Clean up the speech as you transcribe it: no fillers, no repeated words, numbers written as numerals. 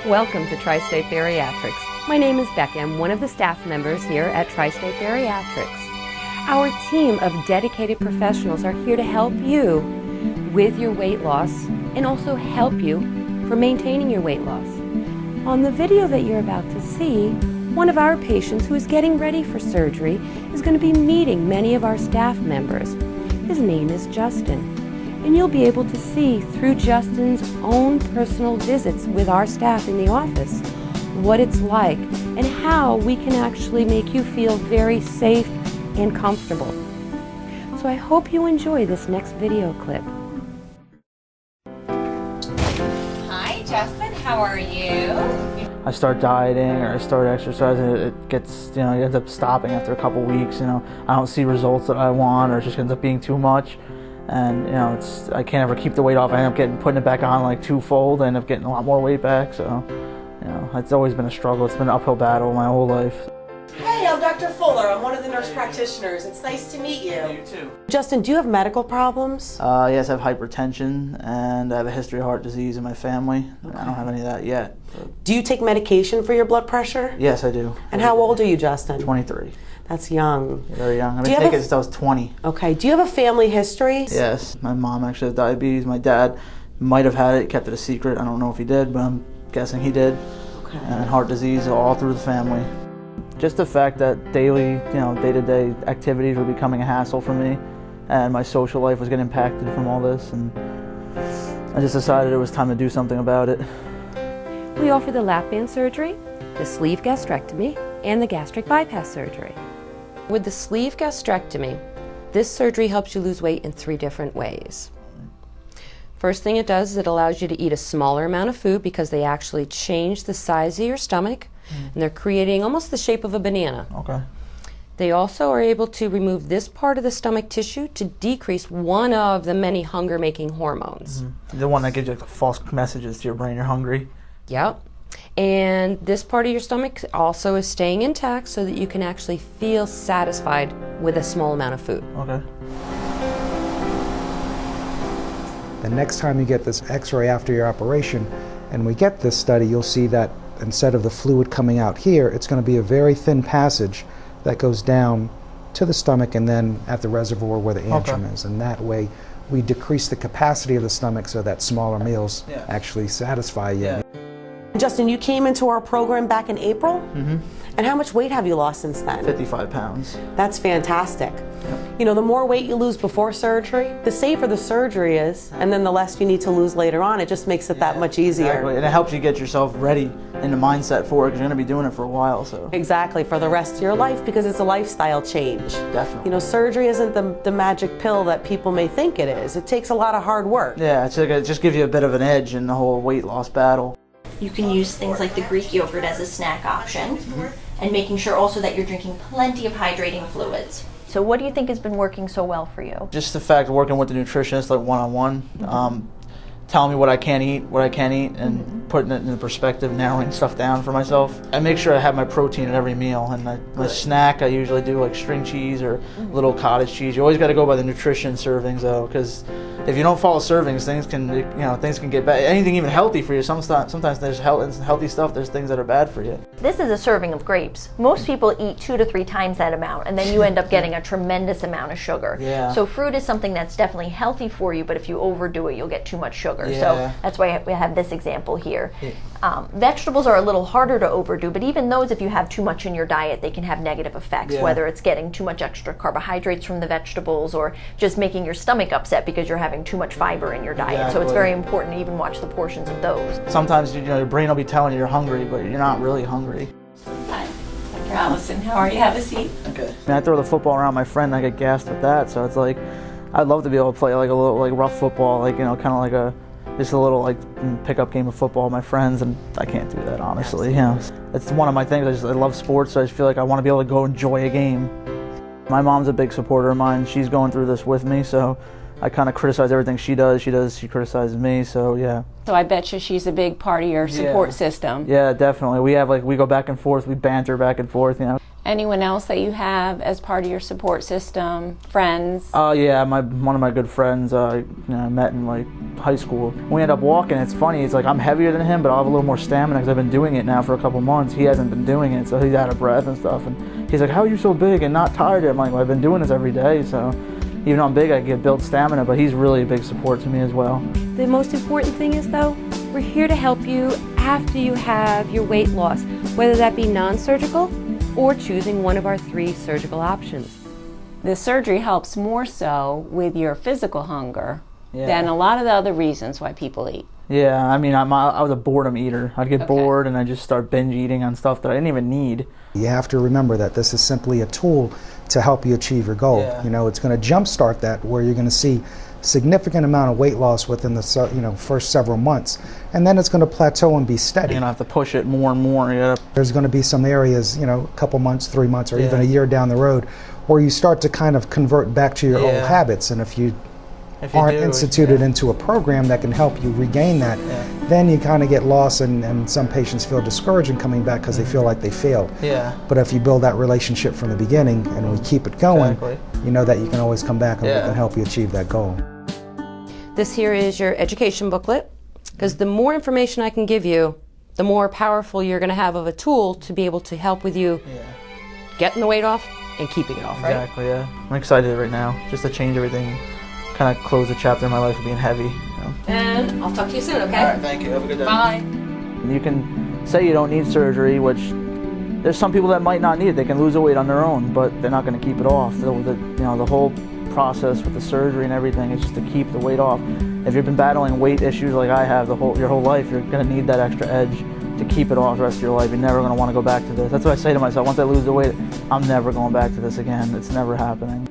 Welcome to State Bariatrics. My name is Becca. I'm one of the staff members here at State Bariatrics. Our team of dedicated professionals are here to help you with your weight loss and also help you for maintaining your weight loss. On the video that you're about to see, one of our patients who is getting ready for surgery is going to be meeting many of our staff members. His name is Justin. And you'll be able to see through Justin's own personal visits with our staff in the office what it's like and how we can actually make you feel very safe and comfortable. So I hope you enjoy this next video clip. Hi Justin, how are you? I start dieting or I start exercising, it gets, it ends up stopping after a couple weeks. I don't see results that I want, or it just ends up being too much. And I can't ever keep the weight off. I end up putting it back on like twofold. I end up getting a lot more weight back. So, it's always been a struggle. It's been an uphill battle my whole life. Hey, I'm Dr. Fuller. I'm one of the nurse practitioners. It's nice to meet you. You too. Justin, do you have medical problems? Yes, I have hypertension and I have a history of heart disease in my family. Okay. I don't have any of that yet. Do you take medication for your blood pressure? Yes, I do. And how old are you, Justin? 23. That's young. Very young. I've been taking it since I was 20. Okay. Do you have a family history? Yes. My mom actually has diabetes. My dad might have had it. He kept it a secret. I don't know if he did, but I'm guessing he did. Okay. And heart disease all through the family. Just the fact that daily, day-to-day activities were becoming a hassle for me, and my social life was getting impacted from all this, and I just decided it was time to do something about it. We offer the lap band surgery, the sleeve gastrectomy, and the gastric bypass surgery. With the sleeve gastrectomy, this surgery helps you lose weight in 3 different ways. First thing it does is it allows you to eat a smaller amount of food because they actually change the size of your stomach, and they're creating almost the shape of a banana. Okay. They also are able to remove this part of the stomach tissue to decrease one of the many hunger-making hormones. Mm-hmm. The one that gives you the false messages to your brain you're hungry. Yep. And this part of your stomach also is staying intact so that you can actually feel satisfied with a small amount of food. Okay. The next time you get this x-ray after your operation and we get this study, you'll see that instead of the fluid coming out here, it's going to be a very thin passage that goes down to the stomach and then at the reservoir where the antrum is. And that way we decrease the capacity of the stomach so that smaller meals actually satisfy you. Yeah. Justin, you came into our program back in April? Mm-hmm. And how much weight have you lost since then? 55 pounds. That's fantastic. Yep. The more weight you lose before surgery, the safer the surgery is, and then the less you need to lose later on. It just makes it that much easier. Exactly. And it helps you get yourself ready in the mindset for it, because you're going to be doing it for a while. So Exactly, for the rest of your life, because it's a lifestyle change. Definitely. Surgery isn't the magic pill that people may think it is. It takes a lot of hard work. Yeah, it just gives you a bit of an edge in the whole weight loss battle. You can use things like the Greek yogurt as a snack option, and making sure also that you're drinking plenty of hydrating fluids. So what do you think has been working so well for you? Just the fact of working with the nutritionist like one-on-one, telling me what I can eat, and putting it into perspective, narrowing stuff down for myself. I make sure I have my protein at every meal, and my snack I usually do like string cheese or little cottage cheese. You always got to go by the nutrition servings though, because if you don't follow servings, things can get bad. Anything even healthy for you, sometimes there's healthy stuff, there's things that are bad for you. This is a serving of grapes. Most people eat 2 to 3 times that amount, and then you end up getting a tremendous amount of sugar. Yeah. So fruit is something that's definitely healthy for you, but if you overdo it, you'll get too much sugar. Yeah. So that's why we have this example here. Vegetables are a little harder to overdo, but even those, if you have too much in your diet, they can have negative effects, whether it's getting too much extra carbohydrates from the vegetables or just making your stomach upset because you're having too much fiber in your diet. Exactly. So it's very important to even watch the portions of those. Sometimes your brain will be telling you you're hungry, but you're not really hungry. Hi, Dr. Allison, how are you? Have a seat. Okay. I throw the football around my friend, and I get gassed with that, so it's like I'd love to be able to play like a little rough football, kind of like just a little pickup game of football with my friends, and I can't do that honestly. It's one of my things. I love sports, so I just feel like I want to be able to go enjoy a game. My mom's a big supporter of mine. She's going through this with me, so I kind of criticize everything she does. She criticizes me, so yeah. So I bet you she's a big part of your support system. Yeah, definitely. We have we go back and forth. We banter back and forth. Anyone else that you have as part of your support system? Friends? Yeah, one of my good friends, I met in like high school. We end up walking. It's funny. It's like I'm heavier than him, but I'll have a little more stamina because I've been doing it now for a couple months. He hasn't been doing it, so he's out of breath and stuff. And he's like, "How are you so big and not tired?" I'm like, "Well, I've been doing this every day, so even though I'm big, I get build stamina." But he's really a big support to me as well. The most important thing is, though, we're here to help you after you have your weight loss, whether that be non-surgical or choosing one of our 3 surgical options. The surgery helps more so with your physical hunger Yeah. than a lot of the other reasons why people eat. Yeah, I mean, I was a boredom eater. I'd get bored and I'd just start binge eating on stuff that I didn't even need. You have to remember that this is simply a tool to help you achieve your goal. Yeah. You know, it's going to jumpstart that, where you're going to see significant amount of weight loss within the first several months, and then it's going to plateau and be steady. You're gonna have to push it more and more. There's going to be some areas, a couple months, 3 months, or even a year down the road, where you start to kind of convert back to your old habits, and if you aren't instituted into a program that can help you regain that, then you kind of get lost, and some patients feel discouraged in coming back because they feel like they failed. Yeah. But if you build that relationship from the beginning and we keep it going, you know that you can always come back and we can help you achieve that goal. This here is your education booklet, because the more information I can give you, the more powerful you're going to have of a tool to be able to help with you getting the weight off and keeping it off, right? Exactly, yeah. I'm excited right now, just to change everything, kind of close the chapter in my life of being heavy. And I'll talk to you soon, okay? All right, thank you. Have a good day. Bye. You can say you don't need surgery, which there's some people that might not need it. They can lose the weight on their own, but they're not going to keep it off. The whole process with the surgery and everything is just to keep the weight off. If you've been battling weight issues like I have your whole life, you're going to need that extra edge to keep it off the rest of your life. You're never going to want to go back to this. That's what I say to myself. Once I lose the weight, I'm never going back to this again. It's never happening.